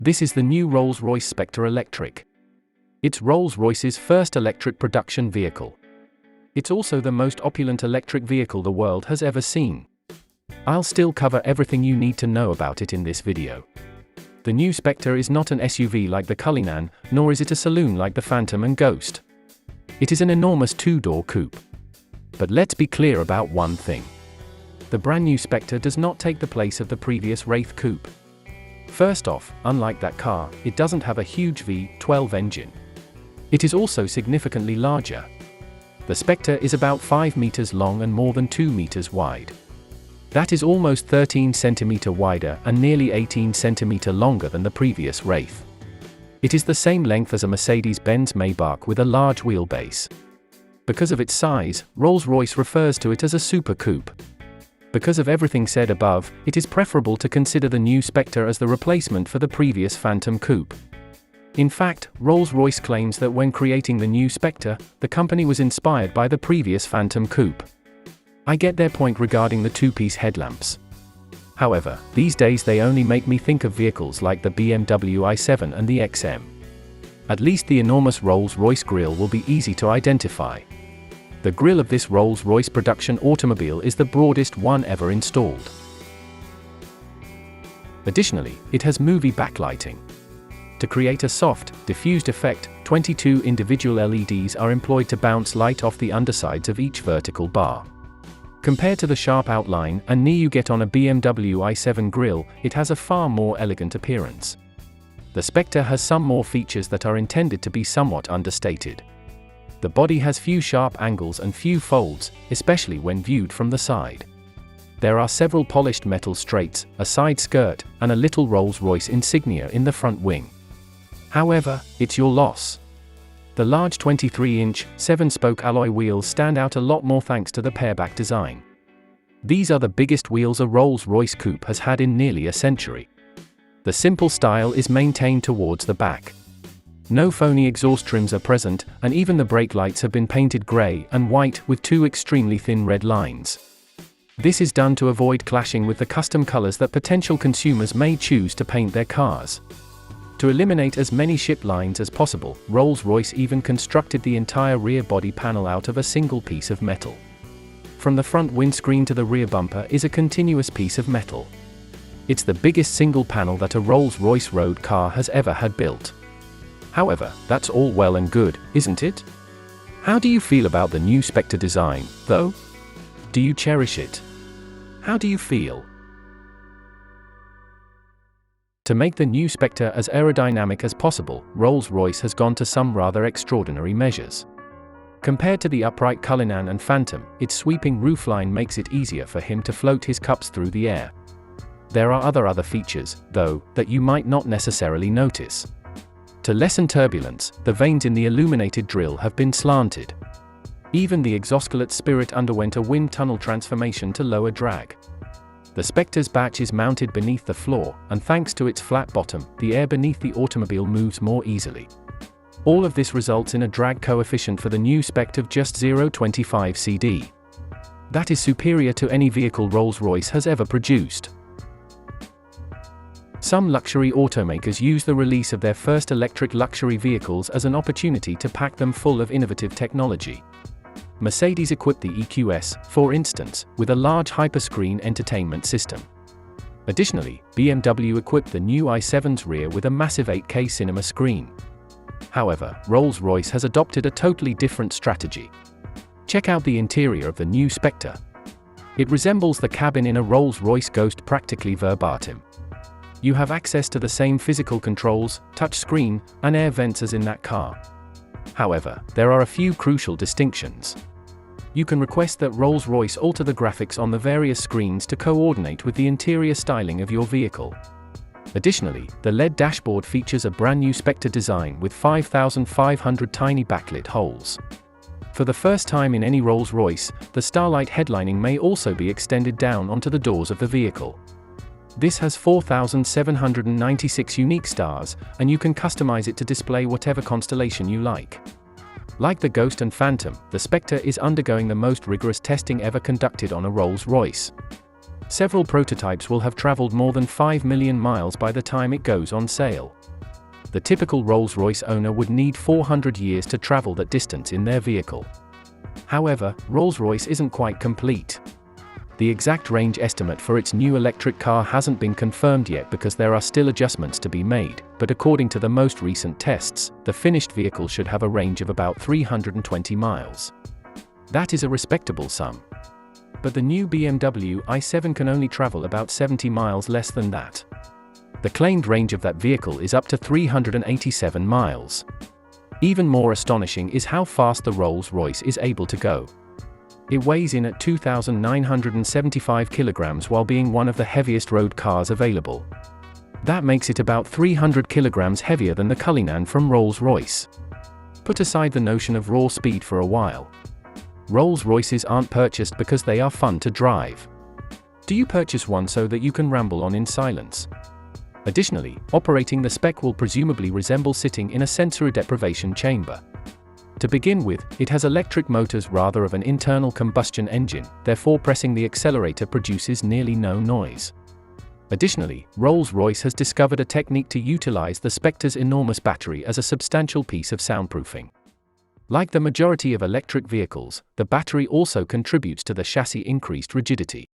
This is the new Rolls-Royce Spectre Electric. It's Rolls-Royce's first electric production vehicle. It's also the most opulent electric vehicle the world has ever seen. I'll still cover everything you need to know about it in this video. The new Spectre is not an SUV like the Cullinan, nor is it a saloon like the Phantom and Ghost. It is an enormous two-door coupe. But let's be clear about one thing. The brand new Spectre does not take the place of the previous Wraith coupe. First off, unlike that car, it doesn't have a huge V12 engine. It is also significantly larger. The Spectre is about 5 meters long and more than 2 meters wide. That is almost 13 centimeters wider and nearly 18 centimeters longer than the previous Wraith. It is the same length as a Mercedes-Benz Maybach with a large wheelbase. Because of its size, Rolls-Royce refers to it as a super coupe. Because of everything said above, it is preferable to consider the new Spectre as the replacement for the previous Phantom coupe. In fact, Rolls-Royce claims that when creating the new Spectre, the company was inspired by the previous Phantom coupe. I get their point regarding the two-piece headlamps. However, these days they only make me think of vehicles like the BMW i7 and the XM. At least the enormous Rolls-Royce grille will be easy to identify. The grille of this Rolls-Royce production automobile is the broadest one ever installed. Additionally, it has movie backlighting. To create a soft, diffused effect, 22 individual LEDs are employed to bounce light off the undersides of each vertical bar. Compared to the sharp outline and knee you get on a BMW i7 grille, it has a far more elegant appearance. The Spectre has some more features that are intended to be somewhat understated. The body has few sharp angles and few folds, especially when viewed from the side. There are several polished metal straights, a side skirt, and a little Rolls-Royce insignia in the front wing. However, it's your loss. The large 23-inch, 7-spoke alloy wheels stand out a lot more thanks to the pareback design. These are the biggest wheels a Rolls-Royce coupe has had in nearly a century. The simple style is maintained towards the back. No phony exhaust trims are present, and even the brake lights have been painted grey and white with two extremely thin red lines. This is done to avoid clashing with the custom colors that potential consumers may choose to paint their cars. To eliminate as many ship lines as possible, Rolls-Royce even constructed the entire rear body panel out of a single piece of metal. From the front windscreen to the rear bumper is a continuous piece of metal. It's the biggest single panel that a Rolls-Royce road car has ever had built. However, that's all well and good, isn't it? How do you feel about the new Spectre design, though? Do you cherish it? How do you feel? To make the new Spectre as aerodynamic as possible, Rolls-Royce has gone to some rather extraordinary measures. Compared to the upright Cullinan and Phantom, its sweeping roofline makes it easier for him to float his cups through the air. There are other features, though, that you might not necessarily notice. To lessen turbulence, the vanes in the illuminated drill have been slanted. Even the exoskeleton Spirit underwent a wind tunnel transformation to lower drag. The Spectre's batch is mounted beneath the floor, and thanks to its flat bottom, the air beneath the automobile moves more easily. All of this results in a drag coefficient for the new Spectre of just 0.25 CD. That is superior to any vehicle Rolls-Royce has ever produced. Some luxury automakers use the release of their first electric luxury vehicles as an opportunity to pack them full of innovative technology. Mercedes equipped the EQS, for instance, with a large hyperscreen entertainment system. Additionally, BMW equipped the new i7's rear with a massive 8K cinema screen. However, Rolls-Royce has adopted a totally different strategy. Check out the interior of the new Spectre. It resembles the cabin in a Rolls-Royce Ghost practically verbatim. You have access to the same physical controls, touchscreen, and air vents as in that car. However, there are a few crucial distinctions. You can request that Rolls-Royce alter the graphics on the various screens to coordinate with the interior styling of your vehicle. Additionally, the LED dashboard features a brand new Spectre design with 5,500 tiny backlit holes. For the first time in any Rolls-Royce, the Starlight headlining may also be extended down onto the doors of the vehicle. This has 4,796 unique stars, and you can customize it to display whatever constellation you like. Like the Ghost and Phantom, the Spectre is undergoing the most rigorous testing ever conducted on a Rolls-Royce. Several prototypes will have traveled more than 5 million miles by the time it goes on sale. The typical Rolls-Royce owner would need 400 years to travel that distance in their vehicle. However, Rolls-Royce isn't quite complete. The exact range estimate for its new electric car hasn't been confirmed yet because there are still adjustments to be made, but according to the most recent tests, the finished vehicle should have a range of about 320 miles. That is a respectable sum. But the new BMW i7 can only travel about 70 miles less than that. The claimed range of that vehicle is up to 387 miles. Even more astonishing is how fast the Rolls-Royce is able to go. It weighs in at 2,975 kilograms while being one of the heaviest road cars available. That makes it about 300 kilograms heavier than the Cullinan from Rolls-Royce. Put aside the notion of raw speed for a while. Rolls-Royces aren't purchased because they are fun to drive. Do you purchase one so that you can ramble on in silence? Additionally, operating the Spec will presumably resemble sitting in a sensory deprivation chamber. To begin with, it has electric motors rather than an internal combustion engine, therefore pressing the accelerator produces nearly no noise. Additionally, Rolls-Royce has discovered a technique to utilize the Spectre's enormous battery as a substantial piece of soundproofing. Like the majority of electric vehicles, the battery also contributes to the chassis' increased rigidity.